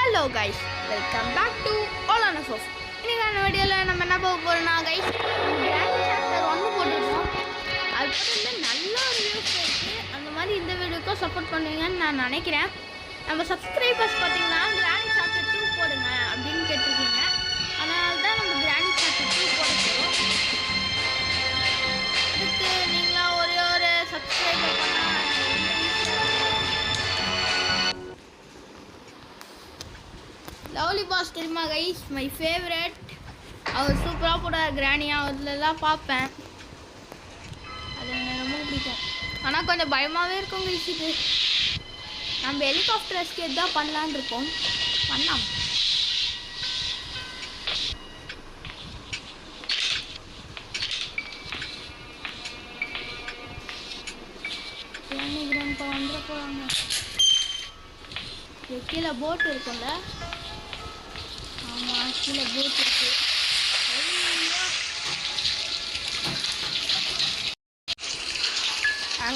Hello guys, welcome back to all on off. இன்னைக்கான வீடியோவில் நம்ம என்ன பார்க்க போகிறோம்னா கைஸ், கிராண்ட் சாப்டர் 1 போட்டுருக்கோம். அது வந்து நல்ல ஒரு வியூஸ் இருக்குது. அந்த மாதிரி இந்த வீடியோக்கும் சப்போர்ட் பண்ணுவீங்கன்னு நான் நினைக்கிறேன். நம்ம சப்ஸ்கிரைபர்ஸ் பார்த்தீங்கன்னா கிராண்ட் சாப்டர் 2 போடுங்க அப்படின்னு கேட்டிருக்கீங்க. அதனால தான் நம்ம கிராண்ட் சாப்டர் 2 போட போகிறோம். அதுக்கு நீங்களாம் ஒரு சப்ஸ்கிரைபர் பண்ணால் லவ்லி பாஸ் தெரியுமா கைஸ், மை ஃபேவரட். அவர் சூப்பராக போடுற கிராணியா, அதிலலாம் பார்ப்பேன். அது எனக்கு ரொம்ப பிடிக்கும். ஆனால் கொஞ்சம் பயமாகவே இருக்கும் கைஸ். இது நம்ம ஹெலிகாப்டர் எஸ்கேப் தான் பண்ணலான் இருக்கோம். பண்ணலாம். கிராண்ட்பா வந்துட போகிறாங்க. கீழே போட் இருக்கும்ல. ஆமாம், கீழே போட் இருக்கு.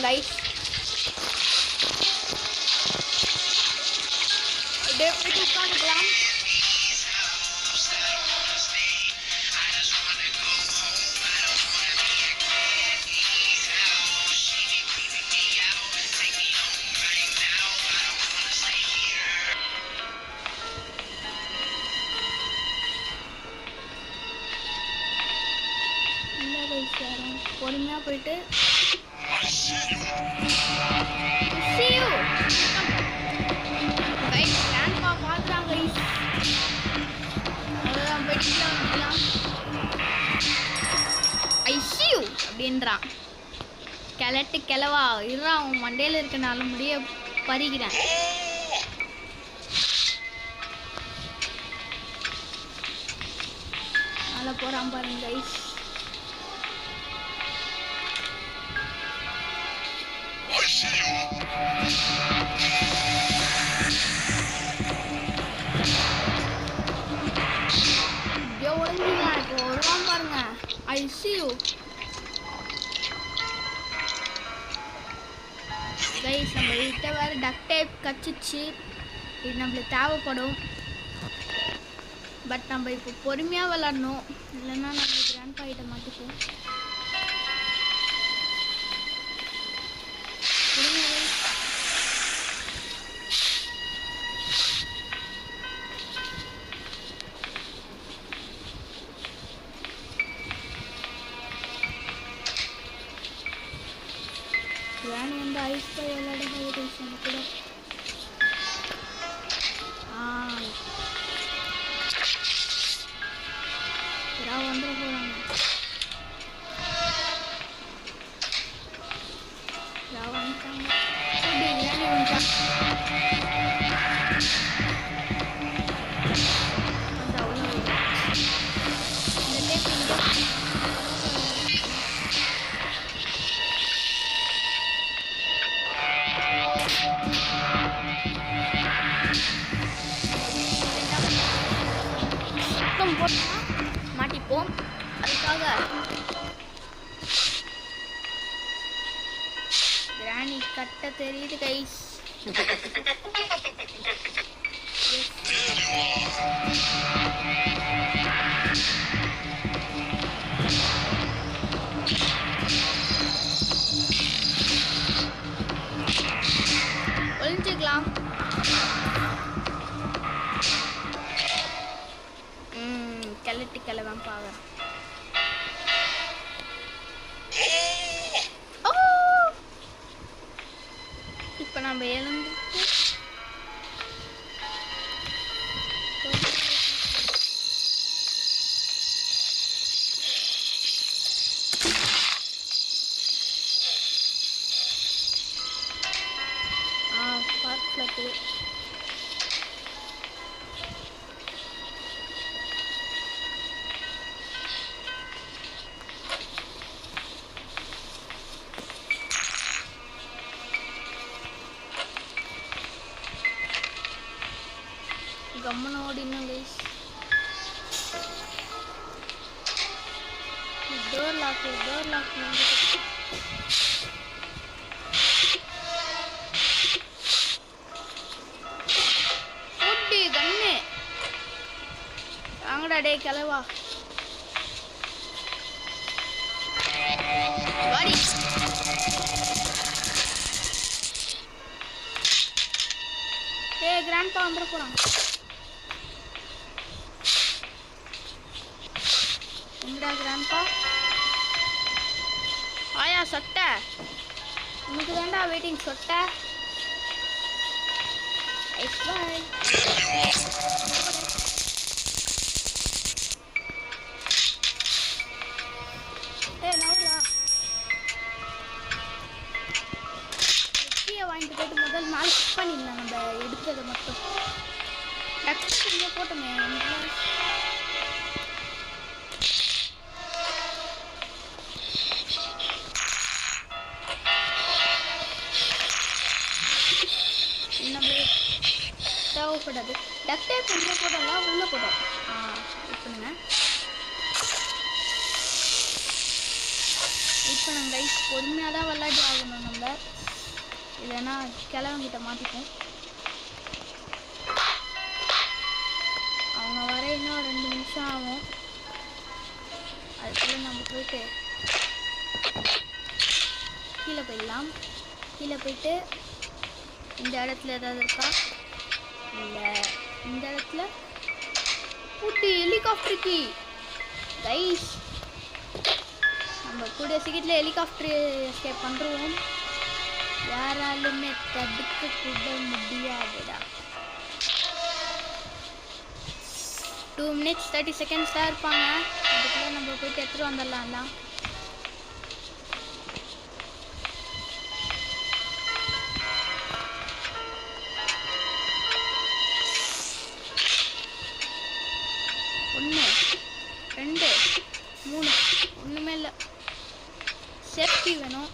கைஸ் அப்படியே போயிட்டு உட்காந்துக்கலாம். பொறுமையாக போயிட்டு பார்க்குறாங்க. அவ்வளோதான், போயிட்டுலாம் வந்துடலாம். ஐசியூ அப்படின்றான். கிளவா இருறான். அவன் மண்டையில் இருக்கனால முடிய பறிக்கிறேன். நல்லா போகிறான் பாருங்க கைஸ். இப்போ வருவான் பாருங்க. ஐ சி யூ கைஸ். நம்ம கிட்ட வேறு டக் டேப் கச்சிச்சு. இது நம்மளுக்கு தேவைப்படும். பட் நம்ம இப்போ பொறுமையாக விளாடணும், இல்லைன்னா நம்ம கிராண்ட் பாயிட்ட மாட்டிப்போம். கிராணி வந்து ஐஸ் பை விளையாட போகுது கூட. வந்துட போகிறாங்க. வந்துட்டாங்க. கிராணி வந்துட்டாங்க. மாட்டிப்போம். அதுக்காக கிராணி கட்ட தெரியுது கைஸ். ஒளிஞ்சுக்கலாம். கிளவன் பாவம். இப்போ நம்ம எழுந்து பார்க்கல. கம்மன் ஓடினோம் கைஸ். டோர் லாக் ஓடி கண்ணு. வாங்கடா டே கிளவா வாடி. டேய் கிராண்ட்பா வந்துட போறான். எங்கடா கிராண்ட்பா? ஆயா சொட்ட உனக்கு தான்டா வெயிட்டிங் சொட்ட. பாய். நவுரா கீயை வாங்கிட்டு போயிட்டு முதல் நாள் குக் பண்ணிடலாம். நம்ம எடுத்ததை மட்டும் டக்கு போட்டோமே. தேவைப்படாது. டக்டே கொஞ்சம் போடலாம் உள்ளே போட்டோம். இப்போங்க இப்போ நாங்கள் கைஸ் பொறுமையாக தான் விளையாடி ஆகணும். நம்ம இல்லைன்னா கிழவங்கிட்ட மாட்டிப்போம். அவங்க வர இன்னும் 2 நிமிஷம் ஆகும். அதுக்குள்ளே நம்ம போயிட்டு கீழே போயிடலாம். கீழே போயிட்டு இந்த இடத்துல ஏதாவது இருக்கா? இல்லை இந்த இடத்துல ஊட்டி ஹெலிகாப்டருக்கு கைஸ் நம்ம கூடிய சீக்கிரத்தில் ஹெலிகாப்டர் எஸ்கேப் பண்ணுறோம். யாராலுமே தடுக்க கூட முடியாதுடா. 2 minutes 30 seconds தான் இருப்பாங்க. அதுக்குள்ளே நம்ம போயிட்டு எடுத்துகிட்டு வந்துடலாம்லாம். ஒன்றுமே இல்லை. சேஃப்டி வேணும்.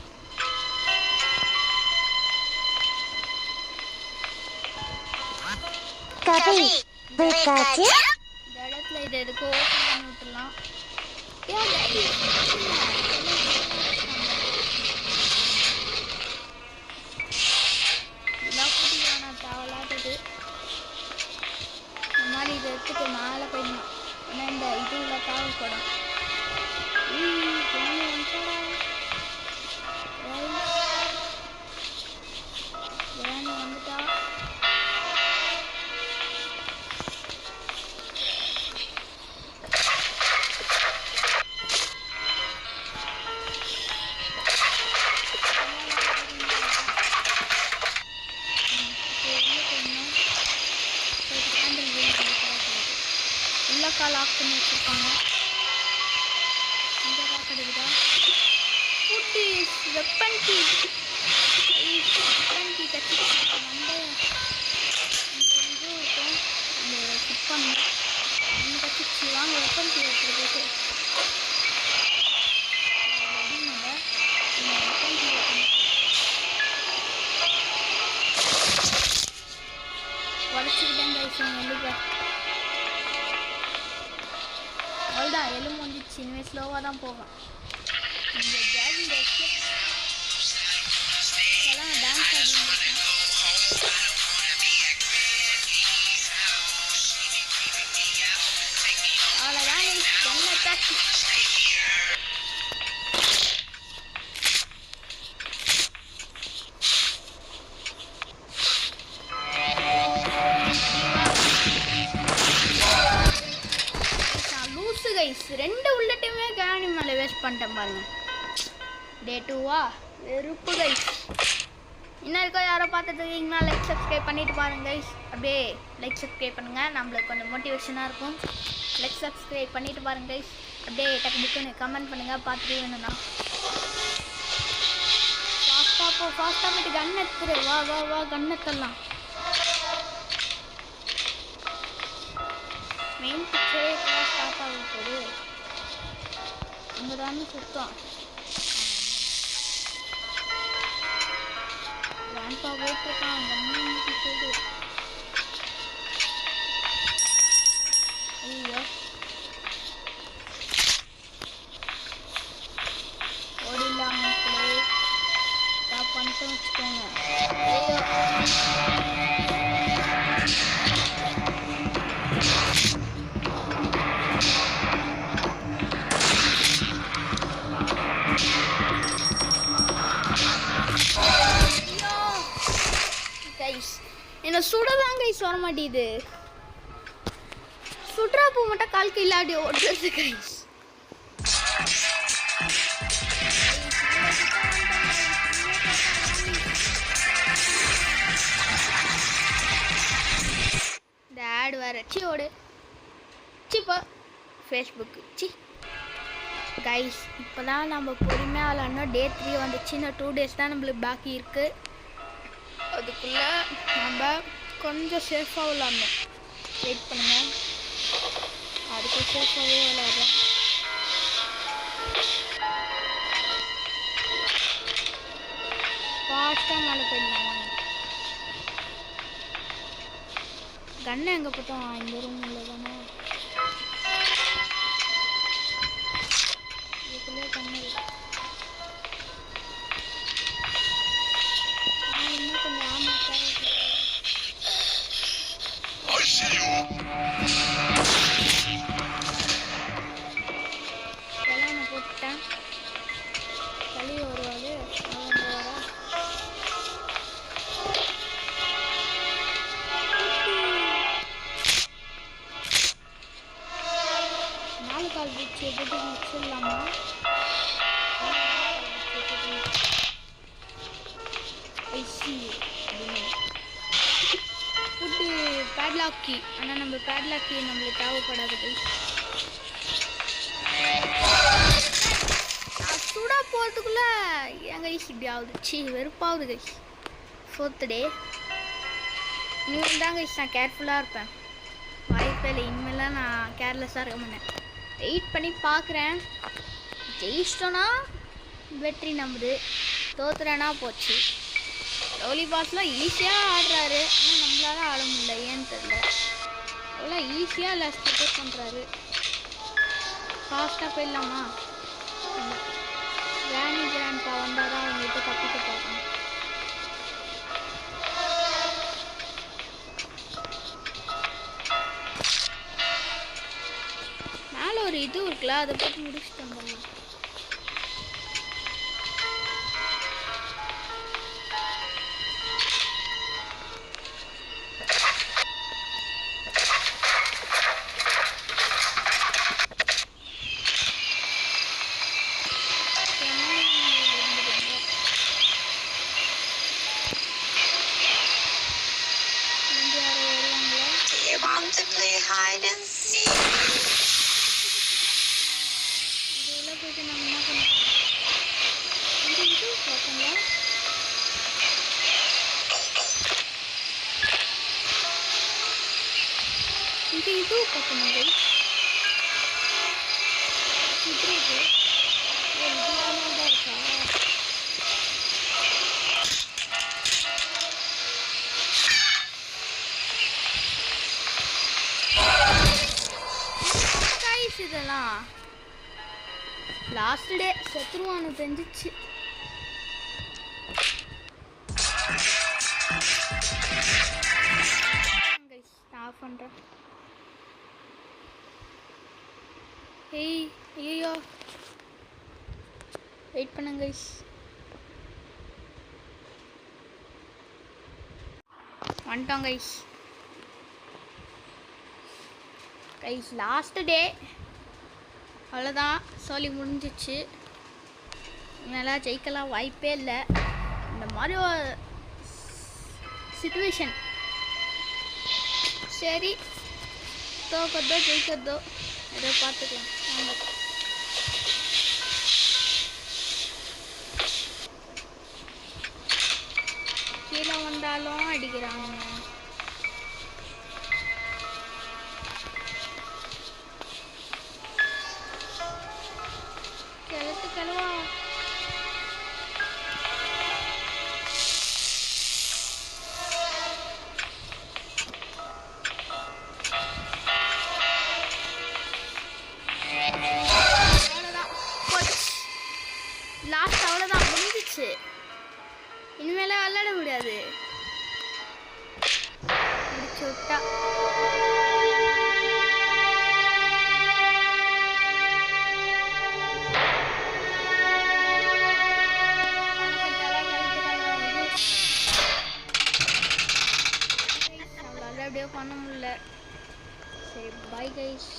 இந்த இடத்துல இது எதுக்கு ஓப்பன் பண்ணி விட்டுலாம். இதெல்லாம் கூட்டி வேணாம் தேவையில்லாதது. இந்த மாதிரி இதை எடுத்துட்டு மேலே போயிடணும். ஏன்னா இந்த இதுல தேவைப்படும். வந்துட்டா உள்ளக்கா லாக் பண்ணி வச்சிருப்பாங்க. இந்த கால் கிடைக்குதா? ஊட்டி வெப்பன் கீ கட்டி வந்து இந்த இது இருக்கும். அந்த ஃபிட் பண்ணணும். இன்னும் கட்டிச்சு வாங்க வெப்பன் கீ எடுத்துகிட்டு போயிட்டு உடச்சிக்கிட்டேன் கைஸ். எலும்பு அவ்வளோதான். எலும்பு வந்துச்சு. இனிமேல் ஸ்லோவாக தான் போவேன். இந்த ஜாகிங் எல்லாம் டான்ஸ் ஆடிருக்கேன். அவ்வளோதான் என்ன டாக்ஸி. லூசு கைஸ் 2 உள்ளட்டையுமே கேனி மேலே வேஸ்ட் பண்ணிட்டேன் பாருங்க. டே 2வா வெறுப்பு கைஸ். இன்னும் இருக்கோ யாரோ பார்த்துட்டு இருக்கீங்கன்னா லைக் சப்ஸ்கிரைப் பண்ணிட்டு பாருங்க கைஸ். அப்படியே லைக் சப்ஸ்கிரைப் பண்ணுங்கள். நம்மளுக்கு கொஞ்சம் மோட்டிவேஷனாக இருக்கும். லைக் சப்ஸ்கிரைப் பண்ணிட்டு பாருங்க கைஸ். அப்படியே டக்கு புக்குன்னு கமெண்ட் பண்ணுங்கள் பார்த்துட்டு வேணும்னா. ஃபாஸ்ட்டாக போ. ஃபாஸ்ட்டாக போய்ட்டு கன் எடுத்துரு. வா வா வா கன் எடுத்துடலாம். மெயின் பிக்சரே ஸ்டார்ட் ஆக போகுது. இங்கே தானே சுத்தம். கிராண்ட்பா போயிட்டுருக்கான். சொல்லு. ஐயோ ஓடிடலாம். ஸ்டாப் பண்ணிட்டு வச்சுக்கோங்க. ஐயோ கைஸ் வர மாட்டேங்குது. சுட்ரா பூ மட்டும் கால் கையில் அப்படி ஓடுறது கைஸ். இந்த ஆட் வேறு சி ஓடு சிப்பா ஃபேஸ்புக்கு சி கைஸ். இப்போ தான் நம்ம பொறுமையாக விளாட்னோம். டே 3 வந்துச்சு. இன்னும் 2 days தான் நம்மளுக்கு பாக்கி இருக்குது. அதுக்குள்ளே நம்ம கொஞ்சம் சேஃபாக விளாட்ணும். வெயிட் பண்ணுங்கள், அதுக்கு சேஃபாகவே விளாட்றோம். ஃபாஸ்ட்டாக மேலே போயிடலாம். கண்ணை எங்கே போட்டோம்? இந்த ரூமில் தானே. இதுக்குள்ளே கண்ணு இன்னும் கொஞ்சம் ஆமாட்டா. கல்யாணம் போட்டுட்டேன். கழுவி வருவாள் அவங்க வர. கால் வச்சு போட்டு முடிச்சிடலாமா? ஃபுட்டு பேட்லாக்கி. ஆனால் நம்ம பேட்லாக்கி நம்மளுக்கு தேவைப்படாது. சூடாக போகிறதுக்குள்ளே என் கைஸ் இப்படி ஆகுது. சி வெறுப்பாகுது கைஸ். 4th day. இனிமேல் தான் கைஸ் நான் கேர்ஃபுல்லாக இருப்பேன். வாய்ப்பே இல்லை. இனிமேலாம் நான் கேர்லெஸ்ஸாக இருக்க மாட்டேன். வெயிட் பண்ணி பார்க்குறேன். ஜெயிச்சிட்டோன்னா வெற்றி நம்புது, தோத்துறேன்னா போச்சு. லோலி பாஸ்லாம் ஈஸியாக ஆடுறாரு, ஆனால் நம்மளால ஆட முடியல. ஏன்னு தெரில. அவ்வளோ ஈஸியாக லாஸ்ட் பேர் பண்ணுறாரு. ஃபாஸ்ட்டாக போயிடலாமா? கிராணி கிராண்ட்பா வந்தால் தான் அவங்ககிட்ட தப்பிக்க பார்க்கணும். மேலே ஒரு இது இருக்குல்ல, அதை போட்டு முடிச்சுட்டு வந்துடலாம். Hide and seek. இது பார்த்தோம்னா இருக்கா? இதெல்லாம் லாஸ்ட் டே செத்துருவானு தெரிஞ்சிச்சு. ஆஃப் பண்ணுறேன். ஏய் ஐயோ வெயிட் பண்ணுங்க கைஸ். வந்துட்டோம் கைஸ். கைஸ் லாஸ்ட் டே அவ்வளோதான், சொல்லி முடிஞ்சிச்சு. நல்லா ஜெயிக்கலாம் வாய்ப்பே இல்லை. இந்த மாதிரி ஒரு சிச்சுவேஷன். சரி, தோக்கிறதோ ஜெயிக்கிறதோ ஏதோ பார்த்துக்கலாம். கீழே வந்தாலும் அடிக்கிறாங்க. கழுவா லாஸ்ட் அவ்வளோதான் முடிஞ்சிச்சு. இனிமேல விளையாட முடியாது. எப்படியோ பண்ண முடியல. சரி பை கைஸ்.